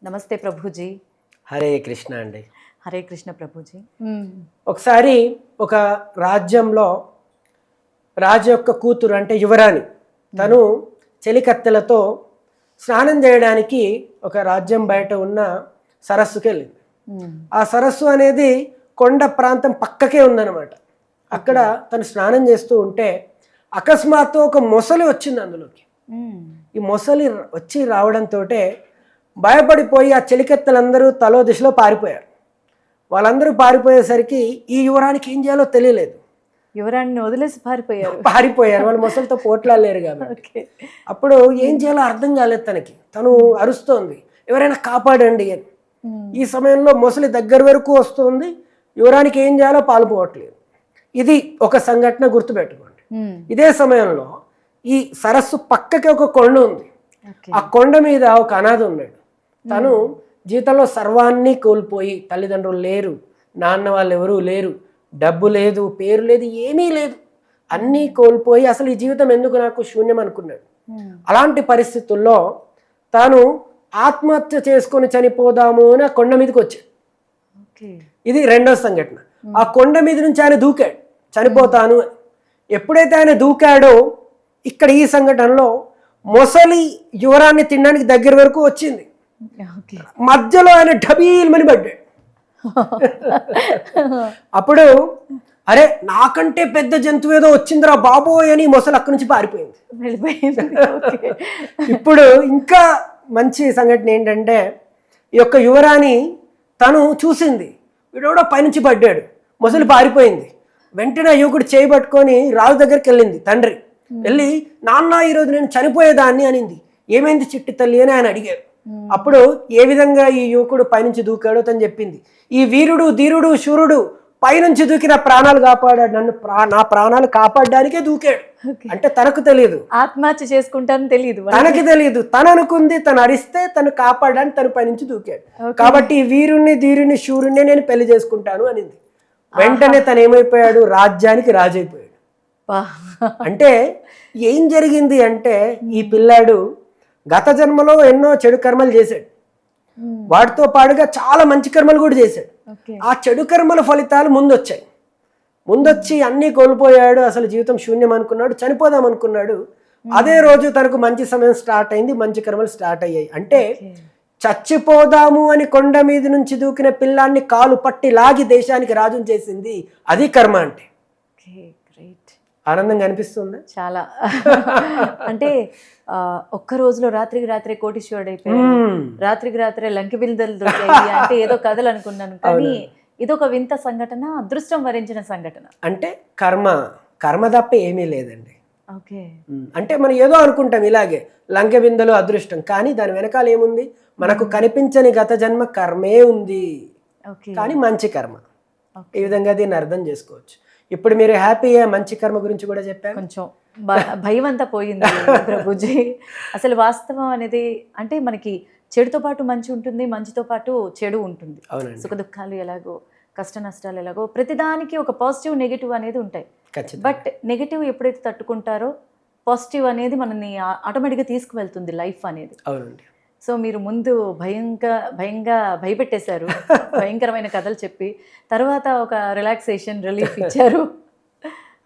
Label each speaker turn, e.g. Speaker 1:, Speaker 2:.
Speaker 1: నమస్తే ప్రభుజీ.
Speaker 2: హరే కృష్ణ అండి.
Speaker 1: హరే కృష్ణ ప్రభుజీ.
Speaker 2: ఒకసారి ఒక రాజ్యంలో రాజు యొక్క కూతురు అంటే యువరాణి తను చెలికత్తెలతో స్నానం చేయడానికి ఒక రాజ్యం బయట ఉన్న సరస్సుకి వెళ్ళింది. ఆ సరస్సు అనేది కొండ ప్రాంతం పక్కకే ఉందన్నమాట. అక్కడ తను స్నానం చేస్తూ ఉంటే అకస్మాత్తు ఒక మొసలి వచ్చింది అందులోకి. ఈ మొసలి వచ్చి రావడంతో భయపడిపోయి ఆ చెలికత్తెలందరూ తలో దిశలో పారిపోయారు. వాళ్ళందరూ పారిపోయేసరికి ఈ యువరానికి ఏం చేయాలో తెలియలేదు.
Speaker 1: యువరాణిని వదిలేసి పారిపోయారు.
Speaker 2: వాళ్ళు మొసలితో పోట్లాడలేరు కాబట్టి. అప్పుడు ఏం చేయాలో అర్థం కాలేదు తనకి. తను అరుస్తోంది, ఎవరైనా కాపాడండి అని. ఈ సమయంలో మొసలి దగ్గర వరకు వస్తుంది, యువరానికి ఏం చేయాలో పాల్పోవట్లేదు. ఇది ఒక సంఘటన, గుర్తుపెట్టుకోండి. ఇదే సమయంలో ఈ సరస్సు పక్కకి ఒక కొండ ఉంది. ఆ కొండ మీద ఒక అనాథ ఉన్నాడు. తను జీవితంలో సర్వాన్ని కోల్పోయి, తల్లిదండ్రులు లేరు, నాన్న వాళ్ళు ఎవరూ లేరు, డబ్బు లేదు, పేరు లేదు, ఏమీ లేదు, అన్నీ కోల్పోయి అసలు ఈ జీవితం ఎందుకు నాకు శూన్యం అనుకున్నాడు. అలాంటి పరిస్థితుల్లో తాను ఆత్మహత్య చేసుకొని చనిపోదాము అని ఆ కొండ మీదకి వచ్చాడు. ఇది రెండో సంఘటన. ఆ కొండ మీద నుంచి ఆయన దూకాడు చనిపోతాను అని. ఎప్పుడైతే ఆయన దూకాడో ఇక్కడ ఈ సంఘటనలో మొసలి యువరాన్ని తినడానికి దగ్గర వరకు వచ్చింది. మధ్యలో ఆయన ఢబీల్మని పడ్డాడు. అప్పుడు అరే నాకంటే పెద్ద జంతువు ఏదో వచ్చిందిరా బాబోయ్ అని మొసలు అక్కడి నుంచి పారిపోయింది. ఇప్పుడు ఇంకా మంచి సంఘటన ఏంటంటే, ఈ యొక్క యువరాణి తను చూసింది, వీడెవడో పైనుంచి పడ్డాడు, మొసలు పారిపోయింది. వెంటనే యువకుడు చేయి పట్టుకొని రాజు దగ్గరికి వెళ్ళింది. తండ్రి వెళ్ళి, నాన్న ఈరోజు నేను చనిపోయేదాన్ని అనింది. ఏమైంది చిట్టి తల్లి అని ఆయన అడిగారు. అప్పుడు ఏ విధంగా ఈ యువకుడు పైనుంచి దూకాడో తను చెప్పింది. ఈ వీరుడు ధీరుడు శూరుడు పైనుంచి దూకి నా ప్రాణాలు కాపాడాడు, నా ప్రాణాలు కాపాడడానికే దూకాడు. అంటే తనకు తెలియదు,
Speaker 1: ఆత్మహత్య చేసుకుంటానని తెలియదు,
Speaker 2: తనకి తెలియదు. తను అనుకుంది తను అరిస్తే తను కాపాడడానికి తను పైనుంచి దూకాడు. కాబట్టి ఈ వీరుణ్ణి ధీరుణ్ణి శూరుణ్ణి నేను పెళ్లి చేసుకుంటాను అనింది. వెంటనే తను ఏమైపోయాడు, రాజ్యానికి రాజైపోయాడు. అంటే ఏం జరిగింది అంటే, ఈ పిల్లాడు గత జన్మలో ఎన్నో చెడు కర్మలు చేశాడు, వాటితో పాటుగా చాలా మంచి కర్మలు కూడా చేశాడు. ఆ చెడు కర్మల ఫలితాలు ముందొచ్చి అన్నీ కోల్పోయాడు. అసలు జీవితం శూన్యం అనుకున్నాడు, చనిపోదాం అనుకున్నాడు. అదే రోజు తనకు మంచి సమయం స్టార్ట్ అయింది, మంచి కర్మలు స్టార్ట్ అయ్యాయి. అంటే చచ్చిపోదాము అని కొండ మీద నుంచి దూకిన పిల్లాన్ని కాలు పట్టి లాగి దేశానికి రాజుని చేసింది, అది కర్మ. అంటే ఆనందంగా అనిపిస్తుంది
Speaker 1: చాలా. అంటే ఒక్క రోజులో రాత్రికి రాత్రే కోటీశ్వరుడు అయిపోయాడు, రాత్రికి రాత్రే లంకి బిల్దలు దొరికాయి అంటే ఏదో కథలు అనుకున్నాను. కానీ ఇదొక వింత సంఘటన, అదృష్టం వరించిన సంఘటన.
Speaker 2: అంటే కర్మ తప్ప ఏమీ లేదండి.
Speaker 1: ఓకే.
Speaker 2: అంటే మనం ఏదో అనుకుంటాం ఇలాగే లంకె బిందెలు అదృష్టం, కానీ దాని వెనకాల ఏముంది, మనకు కనిపించని గత జన్మ కర్మే ఉంది, కానీ మంచి కర్మ. ఈ విధంగా దీన్ని అర్థం చేసుకోవచ్చు. ఇప్పుడు మీరు హ్యాపీగా మంచి కర్మ గురించి కూడా చెప్పారు.
Speaker 1: కొంచెం భయం అంతా పోయింది ప్రభుజీ. అసలు వాస్తవం అనేది అంటే మనకి చెడుతో పాటు మంచి ఉంటుంది, మంచితో పాటు చెడు ఉంటుంది. సుఖ దుఃఖాలు ఎలాగో, కష్ట నష్టాలు ఎలాగో, ప్రతిదానికి ఒక పాజిటివ్ నెగిటివ్ అనేది ఉంటాయి. బట్ నెగిటివ్ ఎప్పుడైతే తట్టుకుంటారో పాజిటివ్ అనేది మనల్ని ఆటోమేటిక్గా తీసుకువెళ్తుంది లైఫ్ అనేది.
Speaker 2: అవునండి.
Speaker 1: సో మీరు ముందు భయంగా భయపెట్టేశారు, భయంకరమైన కథలు చెప్పి, తర్వాత ఒక రిలాక్సేషన్ రిలీఫ్ ఇచ్చారు.